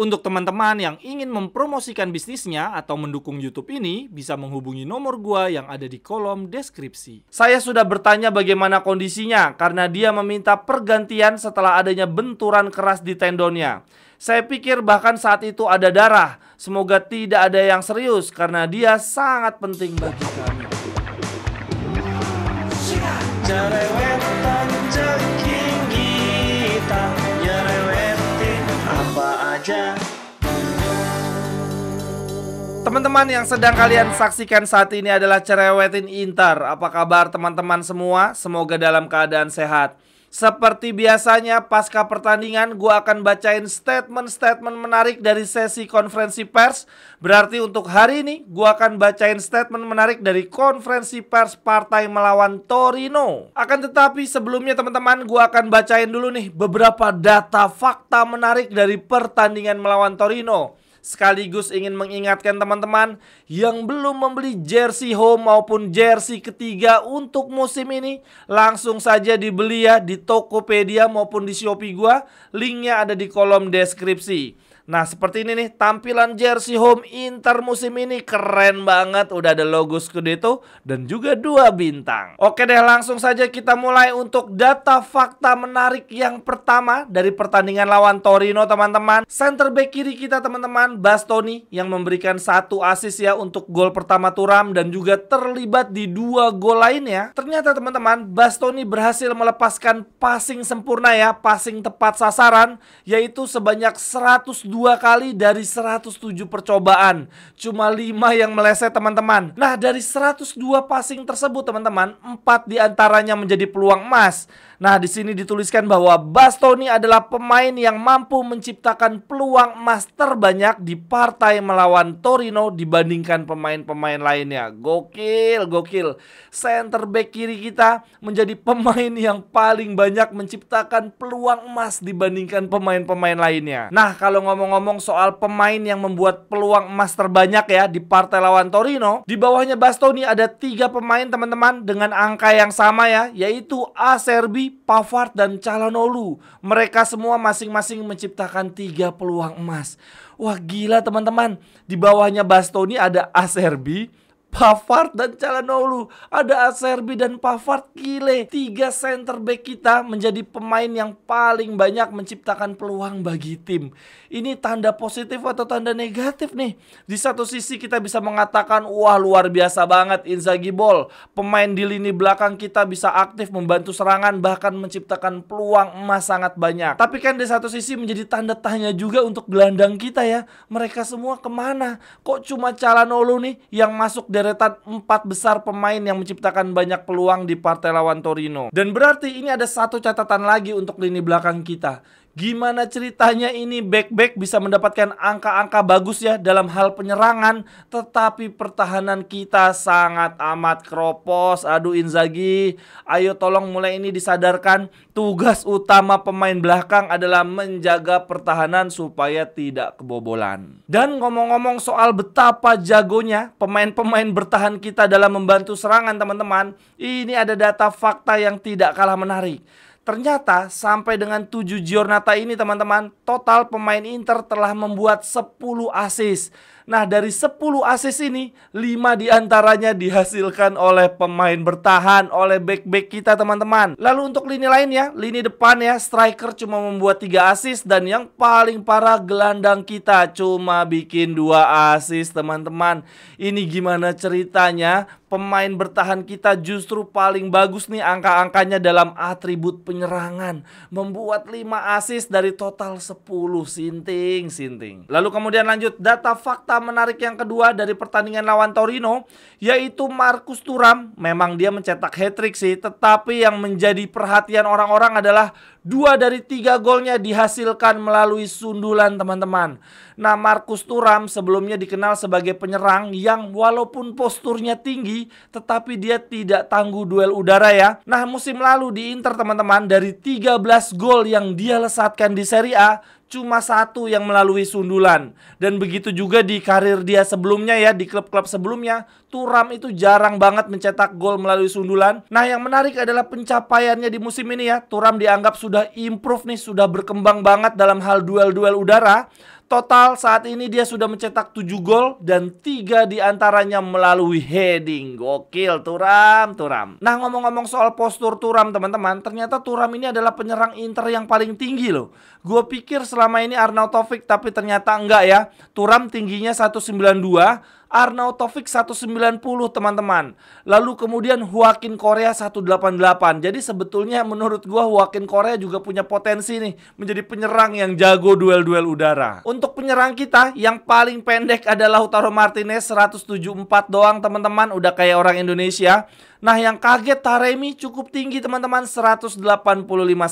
Untuk teman-teman yang ingin mempromosikan bisnisnya atau mendukung YouTube ini, bisa menghubungi nomor gua yang ada di kolom deskripsi. Saya sudah bertanya bagaimana kondisinya karena dia meminta pergantian setelah adanya benturan keras di tendonnya. Saya pikir bahkan saat itu ada darah. Semoga tidak ada yang serius karena dia sangat penting bagi kami. Jerewetan ceking kita, nyerewetin apa aja. Teman-teman yang sedang kalian saksikan saat ini adalah Cerewetin Inter. Apa kabar teman-teman semua? Semoga dalam keadaan sehat. Seperti biasanya pasca pertandingan gue akan bacain statement-statement menarik dari sesi konferensi pers. Berarti untuk hari ini gue akan bacain statement menarik dari konferensi pers partai melawan Torino. Akan tetapi sebelumnya teman-teman, gue akan bacain dulu nih beberapa data fakta menarik dari pertandingan melawan Torino. Sekaligus ingin mengingatkan teman-teman yang belum membeli jersey home maupun jersey ketiga untuk musim ini, langsung saja dibeli ya di Tokopedia maupun di Shopee gua. Linknya ada di kolom deskripsi. Nah, seperti ini nih tampilan jersey home Inter musim ini, keren banget. Udah ada logo Scudetto dan juga 2 bintang. Oke deh, langsung saja kita mulai untuk data fakta menarik yang pertama dari pertandingan lawan Torino teman-teman. Center back kiri kita teman-teman, Bastoni, yang memberikan 1 assist ya untuk gol pertama Thuram dan juga terlibat di 2 gol lainnya. Ternyata teman-teman, Bastoni berhasil melepaskan passing sempurna ya, passing tepat sasaran, yaitu sebanyak 102 kali dari 107 percobaan. Cuma 5 yang meleset teman-teman. Nah, dari 102 passing tersebut teman-teman, 4 diantaranya menjadi peluang emas. Nah, di sini dituliskan bahwa Bastoni adalah pemain yang mampu menciptakan peluang emas terbanyak di partai melawan Torino dibandingkan pemain-pemain lainnya. Gokil, gokil. Center back kiri kita menjadi pemain yang paling banyak menciptakan peluang emas dibandingkan pemain-pemain lainnya. Nah, kalau ngomong-ngomong soal pemain yang membuat peluang emas terbanyak ya di partai lawan Torino, di bawahnya Bastoni ada 3 pemain teman-teman dengan angka yang sama ya, yaitu Acerbi, Pavard, dan Calhanoglu. Mereka semua masing-masing menciptakan 3 peluang emas. Wah, gila teman-teman. Di bawahnya Bastoni ada Acerbi, Pavard, dan Calhanoglu. Ada Acerbi dan Pavard, gile. 3 center back kita menjadi pemain yang paling banyak menciptakan peluang bagi tim. Ini tanda positif atau tanda negatif nih? Di satu sisi kita bisa mengatakan, wah luar biasa banget Inzaghi Ball. Pemain di lini belakang kita bisa aktif membantu serangan, bahkan menciptakan peluang emas sangat banyak. Tapi kan di satu sisi menjadi tanda tanya juga untuk gelandang kita ya. Mereka semua kemana? Kok cuma Calhanoglu nih yang masuk deretan 4 besar pemain yang menciptakan banyak peluang di partai lawan Torino. Dan berarti ini ada satu catatan lagi untuk lini belakang kita. Gimana ceritanya ini back-back bisa mendapatkan angka-angka bagus ya dalam hal penyerangan, tetapi pertahanan kita sangat amat kropos. Aduh Inzaghi, ayo tolong mulai ini disadarkan. Tugas utama pemain belakang adalah menjaga pertahanan supaya tidak kebobolan. Dan ngomong-ngomong soal betapa jagonya pemain-pemain bertahan kita dalam membantu serangan teman-teman, ini ada data fakta yang tidak kalah menarik. Ternyata sampai dengan 7 giornata ini teman-teman, total pemain Inter telah membuat 10 assist. Nah, dari 10 assist ini 5 diantaranya dihasilkan oleh pemain bertahan, oleh back-back kita teman-teman. Lalu untuk lini lainnya, lini depan ya, striker cuma membuat 3 assist. Dan yang paling parah, gelandang kita cuma bikin 2 assist teman-teman. Ini gimana ceritanya? Pemain bertahan kita justru paling bagus nih angka-angkanya dalam atribut penyerangan. Membuat 5 assist dari total 10. Sinting. Lalu kemudian lanjut, data fakta menarik yang kedua dari pertandingan lawan Torino, yaitu Marcus Thuram. Memang dia mencetak hat-trick sih, tetapi yang menjadi perhatian orang-orang adalah 2 dari 3 golnya dihasilkan melalui sundulan teman-teman. Nah, Marcus Thuram sebelumnya dikenal sebagai penyerang yang walaupun posturnya tinggi, tetapi dia tidak tangguh duel udara ya. Nah, musim lalu di Inter teman-teman, dari 13 gol yang dia lesatkan di Serie A, cuma 1 yang melalui sundulan. Dan begitu juga di karir dia sebelumnya ya, di klub-klub sebelumnya, Thuram itu jarang banget mencetak gol melalui sundulan. Nah, yang menarik adalah pencapaiannya di musim ini ya. Thuram dianggap sudah improve nih, sudah berkembang banget dalam hal duel-duel udara. Total saat ini dia sudah mencetak 7 gol dan 3 diantaranya melalui heading. Gokil Thuram. Nah, ngomong-ngomong soal postur Thuram teman-teman, ternyata Thuram ini adalah penyerang Inter yang paling tinggi loh. Gue pikir selama ini Arnautovic, tapi ternyata enggak ya. Thuram tingginya 192, Arnautovic 190 teman-teman. Lalu kemudian Joaquin Correa 188. Jadi sebetulnya menurut gua Joaquin Correa juga punya potensi nih menjadi penyerang yang jago duel-duel udara. Untuk penyerang kita yang paling pendek adalah Lautaro Martinez 174 doang teman-teman, udah kayak orang Indonesia. Nah, yang kaget Taremi cukup tinggi teman-teman, 185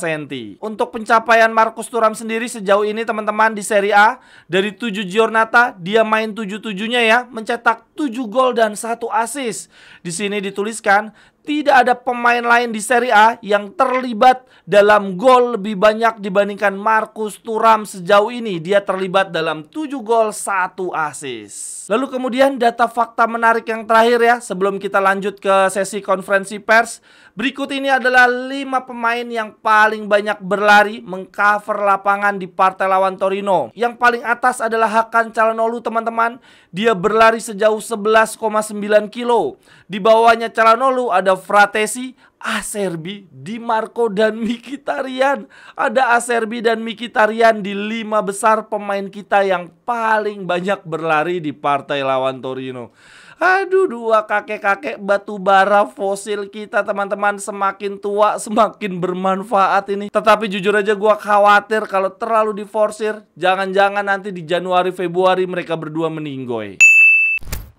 cm. Untuk pencapaian Marcus Thuram sendiri sejauh ini teman-teman di Serie A, dari 7 giornata dia main 7-7-nya ya, mencetak 7 gol dan 1 assist. Di sini dituliskan tidak ada pemain lain di Serie A yang terlibat dalam gol lebih banyak dibandingkan Marcus Thuram sejauh ini. Dia terlibat dalam 7 gol 1 assist. Lalu kemudian data fakta menarik yang terakhir ya, sebelum kita lanjut ke sesi konferensi pers. Berikut ini adalah 5 pemain yang paling banyak berlari mengcover lapangan di partai lawan Torino. Yang paling atas adalah Hakan Calhanoglu teman-teman. Dia berlari sejauh 11,9 kilo. Di bawahnya Calhanoglu ada Fratesi, Acerbi, Di Marco dan Mkhitaryan. Ada Acerbi dan Mkhitaryan di 5 besar pemain kita yang paling banyak berlari di partai lawan Torino. Aduh, 2 kakek-kakek batu bara fosil kita teman-teman, semakin tua semakin bermanfaat ini. Tetapi jujur aja gua khawatir kalau terlalu diforsir, jangan-jangan nanti di Januari Februari mereka berdua meninggoy.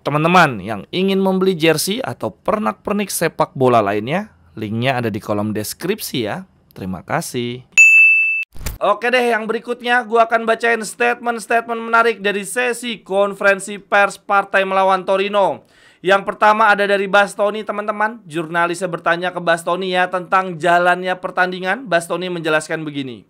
Teman-teman yang ingin membeli jersey atau pernak-pernik sepak bola lainnya, linknya ada di kolom deskripsi ya. Terima kasih. Oke deh, yang berikutnya gue akan bacain statement-statement menarik dari sesi konferensi pers partai melawan Torino. Yang pertama ada dari Bastoni teman-teman. Jurnalisnya bertanya ke Bastoni ya tentang jalannya pertandingan. Bastoni menjelaskan begini.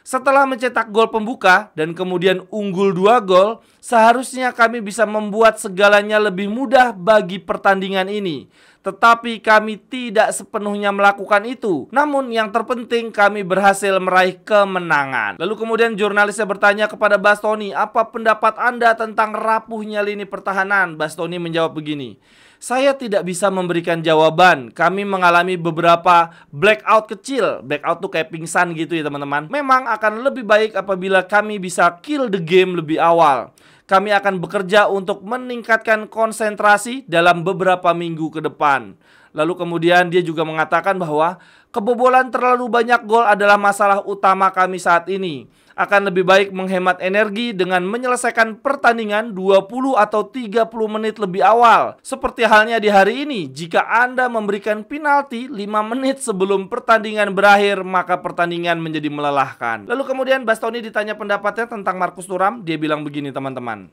Setelah mencetak gol pembuka dan kemudian unggul 2 gol, seharusnya kami bisa membuat segalanya lebih mudah bagi pertandingan ini. Tetapi kami tidak sepenuhnya melakukan itu. Namun yang terpenting kami berhasil meraih kemenangan. Lalu kemudian jurnalisnya bertanya kepada Bastoni, apa pendapat Anda tentang rapuhnya lini pertahanan? Bastoni menjawab begini. Saya tidak bisa memberikan jawaban. Kami mengalami beberapa blackout kecil. Blackout tuh kayak pingsan gitu ya teman-teman. Memang akan lebih baik apabila kami bisa kill the game lebih awal. Kami akan bekerja untuk meningkatkan konsentrasi dalam beberapa minggu ke depan. Lalu kemudian dia juga mengatakan bahwa kebobolan terlalu banyak gol adalah masalah utama kami saat ini. Akan lebih baik menghemat energi dengan menyelesaikan pertandingan 20 atau 30 menit lebih awal. Seperti halnya di hari ini, jika Anda memberikan penalti 5 menit sebelum pertandingan berakhir, maka pertandingan menjadi melelahkan. Lalu kemudian Bastoni ditanya pendapatnya tentang Marcus Thuram. Dia bilang begini teman-teman.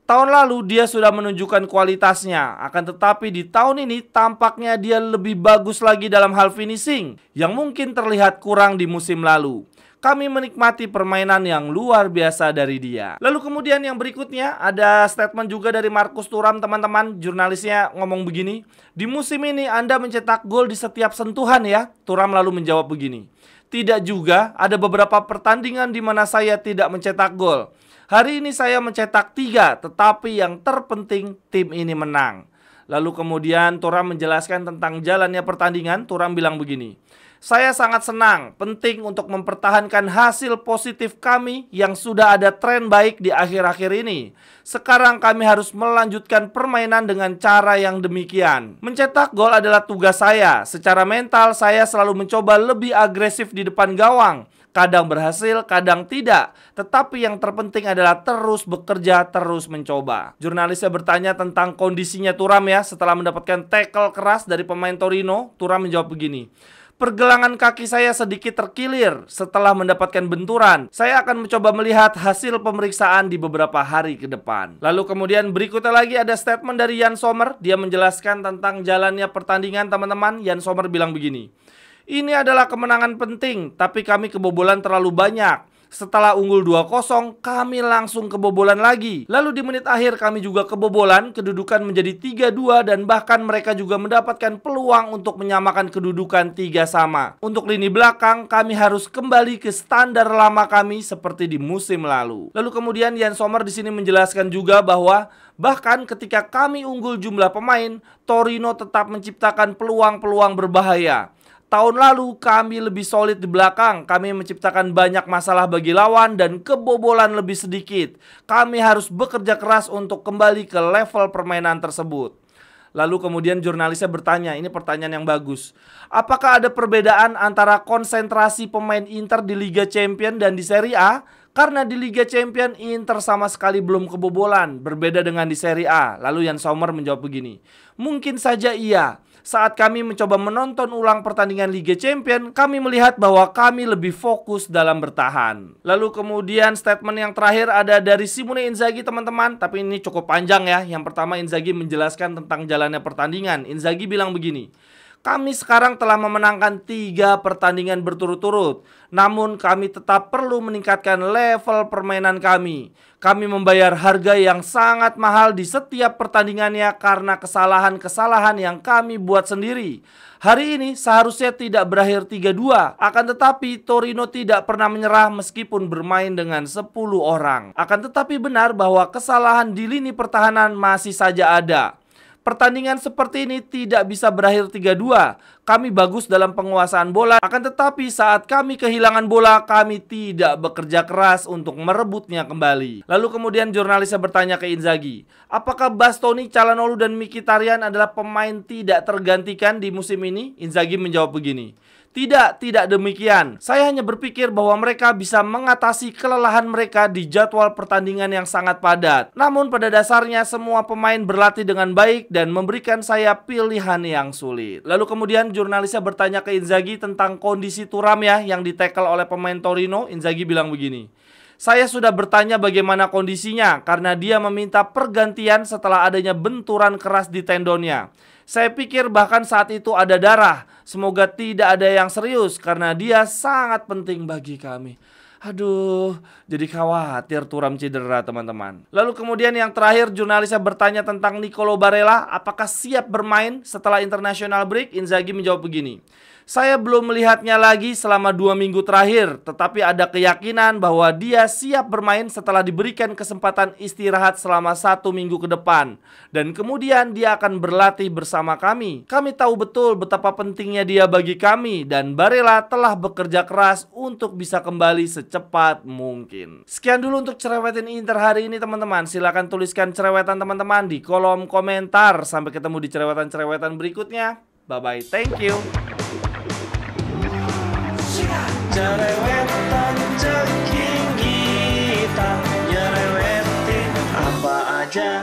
Tahun lalu dia sudah menunjukkan kualitasnya, akan tetapi di tahun ini tampaknya dia lebih bagus lagi dalam hal finishing, yang mungkin terlihat kurang di musim lalu. Kami menikmati permainan yang luar biasa dari dia. Lalu kemudian yang berikutnya ada statement juga dari Marcus Thuram teman-teman. Jurnalisnya ngomong begini. Di musim ini Anda mencetak gol di setiap sentuhan ya. Thuram lalu menjawab begini. Tidak juga, ada beberapa pertandingan di mana saya tidak mencetak gol. Hari ini saya mencetak 3, tetapi yang terpenting tim ini menang. Lalu kemudian Thuram menjelaskan tentang jalannya pertandingan. Thuram bilang begini. Saya sangat senang, penting untuk mempertahankan hasil positif kami yang sudah ada tren baik di akhir-akhir ini. Sekarang kami harus melanjutkan permainan dengan cara yang demikian. Mencetak gol adalah tugas saya. Secara mental saya selalu mencoba lebih agresif di depan gawang. Kadang berhasil, kadang tidak. Tetapi yang terpenting adalah terus bekerja, terus mencoba. Jurnalisnya bertanya tentang kondisinya Thuram ya. Setelah mendapatkan tackle keras dari pemain Torino, Thuram menjawab begini. Pergelangan kaki saya sedikit terkilir setelah mendapatkan benturan. Saya akan mencoba melihat hasil pemeriksaan di beberapa hari ke depan. Lalu kemudian berikutnya lagi ada statement dari Jan Sommer. Dia menjelaskan tentang jalannya pertandingan teman-teman. Jan Sommer bilang begini. Ini adalah kemenangan penting, tapi kami kebobolan terlalu banyak. Setelah unggul 2-0, kami langsung kebobolan lagi. Lalu di menit akhir kami juga kebobolan, kedudukan menjadi 3-2 dan bahkan mereka juga mendapatkan peluang untuk menyamakan kedudukan 3-3. Untuk lini belakang, kami harus kembali ke standar lama kami seperti di musim lalu. Lalu kemudian Jan Sommer di sini menjelaskan juga bahwa bahkan ketika kami unggul jumlah pemain, Torino tetap menciptakan peluang-peluang berbahaya. Tahun lalu kami lebih solid di belakang, kami menciptakan banyak masalah bagi lawan dan kebobolan lebih sedikit. Kami harus bekerja keras untuk kembali ke level permainan tersebut. Lalu kemudian jurnalisnya bertanya, ini pertanyaan yang bagus. Apakah ada perbedaan antara konsentrasi pemain Inter di Liga Champions dan di Serie A? Karena di Liga Champions Inter sama sekali belum kebobolan, berbeda dengan di Serie A. Lalu Jan Sommer menjawab begini, mungkin saja iya. Saat kami mencoba menonton ulang pertandingan Liga Champions, kami melihat bahwa kami lebih fokus dalam bertahan. Lalu kemudian statement yang terakhir ada dari Simone Inzaghi teman-teman, tapi ini cukup panjang ya. Yang pertama Inzaghi menjelaskan tentang jalannya pertandingan. Inzaghi bilang begini, kami sekarang telah memenangkan 3 pertandingan berturut-turut. Namun kami tetap perlu meningkatkan level permainan kami. Kami membayar harga yang sangat mahal di setiap pertandingannya karena kesalahan-kesalahan yang kami buat sendiri. Hari ini seharusnya tidak berakhir 3-2. Akan tetapi Torino tidak pernah menyerah meskipun bermain dengan 10 orang. Akan tetapi benar bahwa kesalahan di lini pertahanan masih saja ada. Pertandingan seperti ini tidak bisa berakhir 3-2. Kami bagus dalam penguasaan bola, akan tetapi saat kami kehilangan bola, kami tidak bekerja keras untuk merebutnya kembali. Lalu kemudian jurnalisnya bertanya ke Inzaghi, apakah Bastoni, Calhanoglu, dan Mkhitaryan adalah pemain tidak tergantikan di musim ini? Inzaghi menjawab begini, tidak demikian. Saya hanya berpikir bahwa mereka bisa mengatasi kelelahan mereka di jadwal pertandingan yang sangat padat. Namun pada dasarnya semua pemain berlatih dengan baik dan memberikan saya pilihan yang sulit. Lalu kemudian jurnalisnya bertanya ke Inzaghi tentang kondisi Thuram ya yang ditackle oleh pemain Torino. Inzaghi bilang begini, saya sudah bertanya bagaimana kondisinya karena dia meminta pergantian setelah adanya benturan keras di tendonnya. Saya pikir bahkan saat itu ada darah. Semoga tidak ada yang serius karena dia sangat penting bagi kami. Aduh, jadi khawatir Thuram cedera teman-teman. Lalu kemudian yang terakhir jurnalisnya bertanya tentang Nicolo Barella, apakah siap bermain setelah international break? Inzaghi menjawab begini, saya belum melihatnya lagi selama 2 minggu terakhir, tetapi ada keyakinan bahwa dia siap bermain setelah diberikan kesempatan istirahat selama 1 minggu ke depan. Dan kemudian dia akan berlatih bersama kami. Kami tahu betul betapa pentingnya dia bagi kami dan Barella telah bekerja keras untuk bisa kembali secepat mungkin. Sekian dulu untuk cerewetin Inter hari ini teman-teman. Silahkan tuliskan cerewetan teman-teman di kolom komentar. Sampai ketemu di cerewetan-cerewetan berikutnya. Bye-bye, thank you. Cerewetan ceking kita, nyerewetin apa aja.